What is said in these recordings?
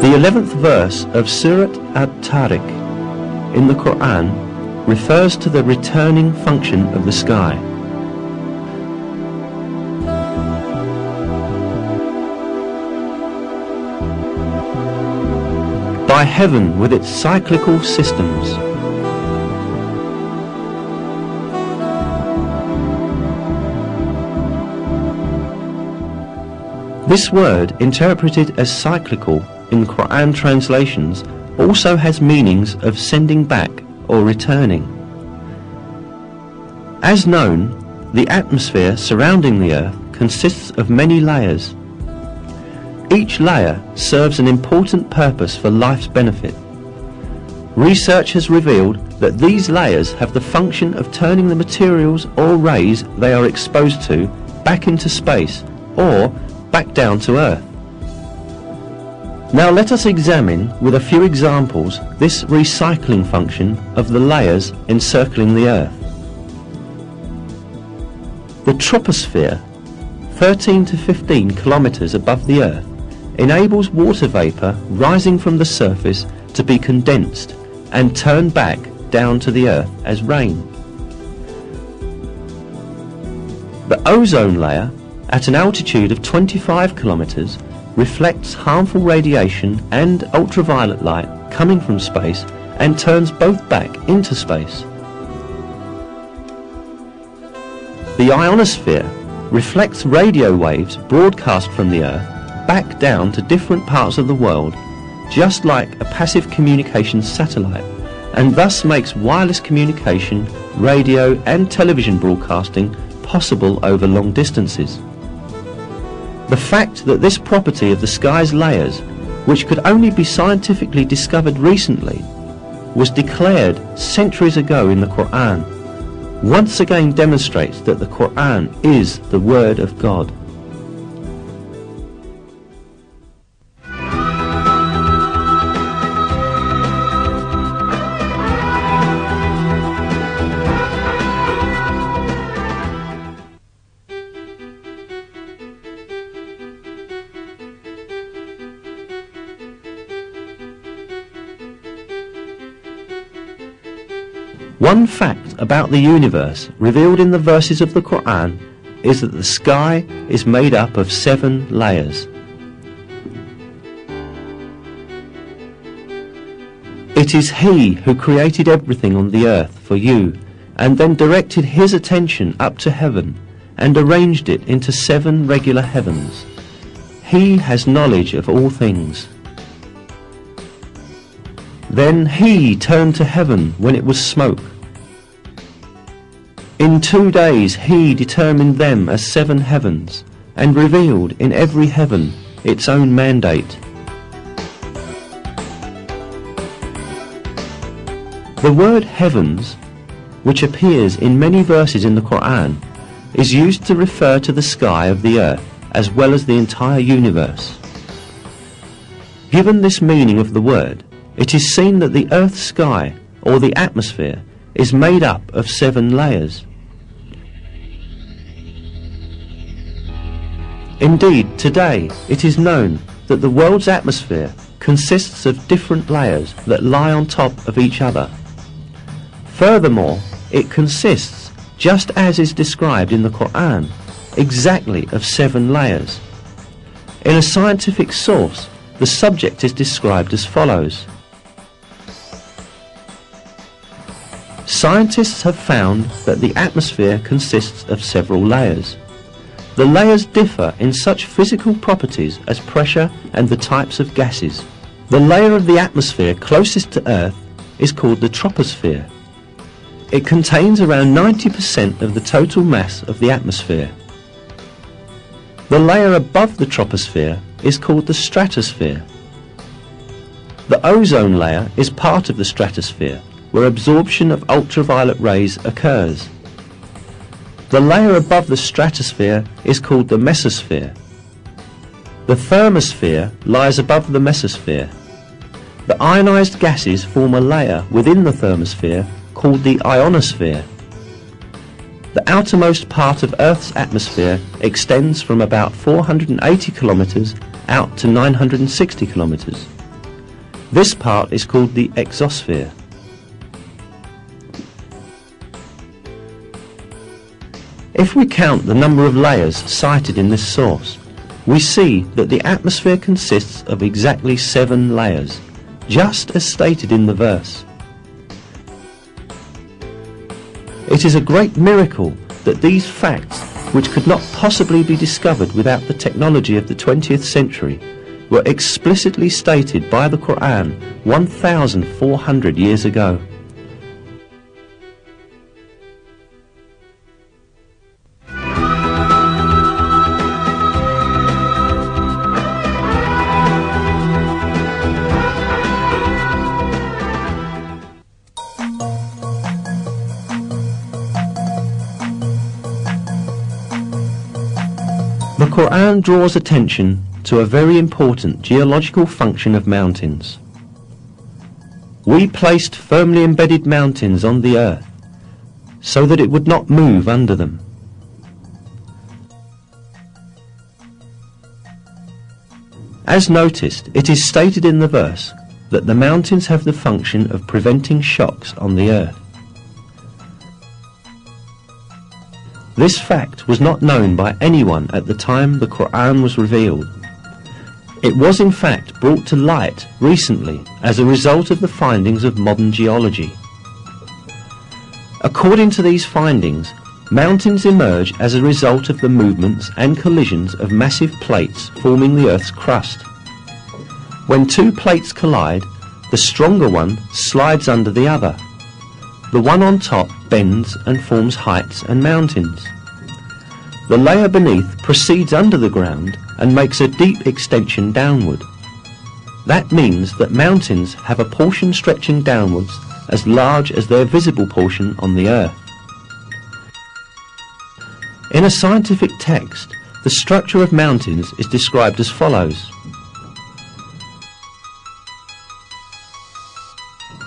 The 11th verse of Surat At-Tariq in the Quran refers to the returning function of the sky. By heaven with its cyclical systems. This word, interpreted as cyclical in Quran translations, also has meanings of sending back or returning. As known, the atmosphere surrounding the Earth consists of many layers. Each layer serves an important purpose for life's benefit. Research has revealed that these layers have the function of turning the materials or rays they are exposed to back into space or back down to Earth. Now let us examine with a few examples this recycling function of the layers encircling the Earth. The troposphere, 13 to 15 kilometers above the Earth, enables water vapor rising from the surface to be condensed and turned back down to the Earth as rain. The ozone layer, at an altitude of 25 kilometers, reflects harmful radiation and ultraviolet light coming from space and turns both back into space. The ionosphere reflects radio waves broadcast from the Earth back down to different parts of the world, just like a passive communications satellite, and thus makes wireless communication, radio and television broadcasting possible over long distances. The fact that this property of the sky's layers, which could only be scientifically discovered recently, was declared centuries ago in the Quran, once again demonstrates that the Quran is the Word of God. One fact about the universe revealed in the verses of the Quran is that the sky is made up of 7 layers. It is He who created everything on the earth for you and then directed His attention up to heaven and arranged it into 7 regular heavens. He has knowledge of all things. Then He turned to heaven when it was smoke. In 2 days He determined them as 7 heavens, and revealed in every heaven its own mandate. The word heavens, which appears in many verses in the Quran, is used to refer to the sky of the earth as well as the entire universe. Given this meaning of the word, it is seen that the Earth's sky, or the atmosphere, is made up of 7 layers. Indeed, today it is known that the world's atmosphere consists of different layers that lie on top of each other. Furthermore, it consists, just as is described in the Quran, exactly of 7 layers. In a scientific source, the subject is described as follows. Scientists have found that the atmosphere consists of several layers. The layers differ in such physical properties as pressure and the types of gases. The layer of the atmosphere closest to Earth is called the troposphere. It contains around 90% of the total mass of the atmosphere. The layer above the troposphere is called the stratosphere. The ozone layer is part of the stratosphere, where absorption of ultraviolet rays occurs. The layer above the stratosphere is called the mesosphere. The thermosphere lies above the mesosphere. The ionized gases form a layer within the thermosphere called the ionosphere. The outermost part of Earth's atmosphere extends from about 480 kilometers out to 960 kilometers. This part is called the exosphere. If we count the number of layers cited in this source, we see that the atmosphere consists of exactly 7 layers, just as stated in the verse. It is a great miracle that these facts, which could not possibly be discovered without the technology of the 20th century, were explicitly stated by the Coran 1,400 years ago. The Quran draws attention to a very important geological function of mountains. We placed firmly embedded mountains on the earth so that it would not move under them. As noticed, it is stated in the verse that the mountains have the function of preventing shocks on the earth. This fact was not known by anyone at the time the Quran was revealed. It was in fact brought to light recently as a result of the findings of modern geology. According to these findings, mountains emerge as a result of the movements and collisions of massive plates forming the Earth's crust. When 2 plates collide, the stronger one slides under the other. The one on top bends and forms heights and mountains. The layer beneath proceeds under the ground and makes a deep extension downward. That means that mountains have a portion stretching downwards as large as their visible portion on the earth. In a scientific text, the structure of mountains is described as follows.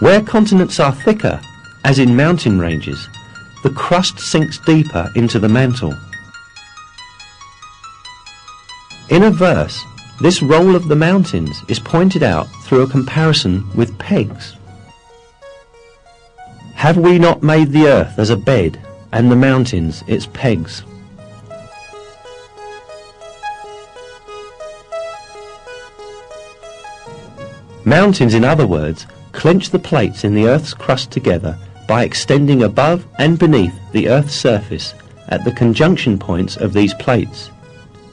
Where continents are thicker, as in mountain ranges, the crust sinks deeper into the mantle. In a verse, this role of the mountains is pointed out through a comparison with pegs. Have we not made the earth as a bed, and the mountains its pegs? Mountains, in other words, clench the plates in the earth's crust together by extending above and beneath the earth's surface at the conjunction points of these plates.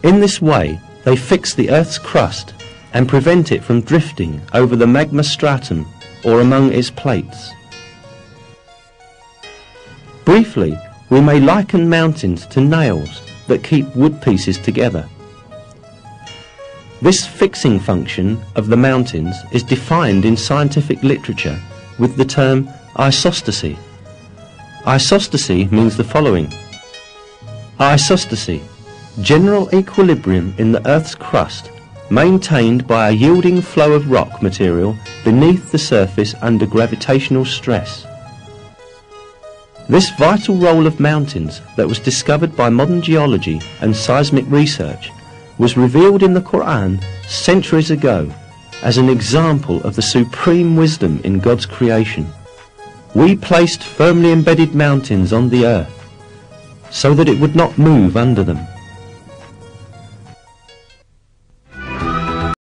In this way, they fix the earth's crust and prevent it from drifting over the magma stratum or among its plates. Briefly, we may liken mountains to nails that keep wood pieces together. This fixing function of the mountains is defined in scientific literature with the term isostasy. Isostasy means the following. Isostasy, general equilibrium in the Earth's crust, maintained by a yielding flow of rock material beneath the surface under gravitational stress. This vital role of mountains that was discovered by modern geology and seismic research was revealed in the Quran centuries ago as an example of the supreme wisdom in God's creation. We placed firmly embedded mountains on the earth so that it would not move under them.